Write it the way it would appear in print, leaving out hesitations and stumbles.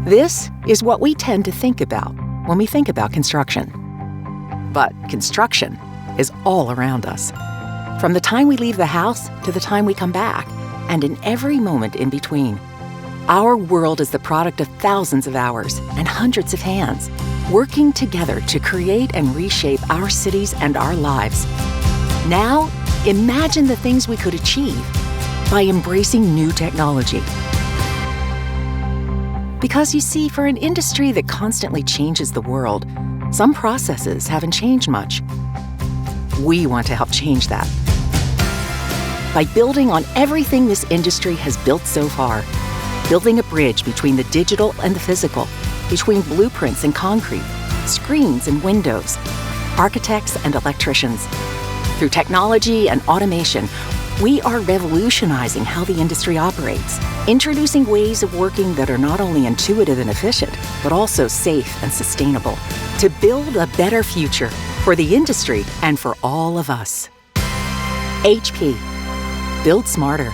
This is what we tend to think about when we think about construction. But construction is all around us. From the time we leave the house to the time we come back, and in every moment in between. Our world is the product of thousands of hours and hundreds of hands, working together to create and reshape our cities and our lives. Now, imagine the things we could achieve by embracing new technology. Because you see, for an industry that constantly changes the world, some processes haven't changed much. We want to help change that. By building on everything this industry has built so far, building a bridge between the digital and the physical, between blueprints and concrete, screens and windows, architects and electricians. Through technology and automation, we are revolutionizing how the industry operates, introducing ways of working that are not only intuitive and efficient, but also safe and sustainable, to build a better future for the industry and for all of us. HP. Build smarter.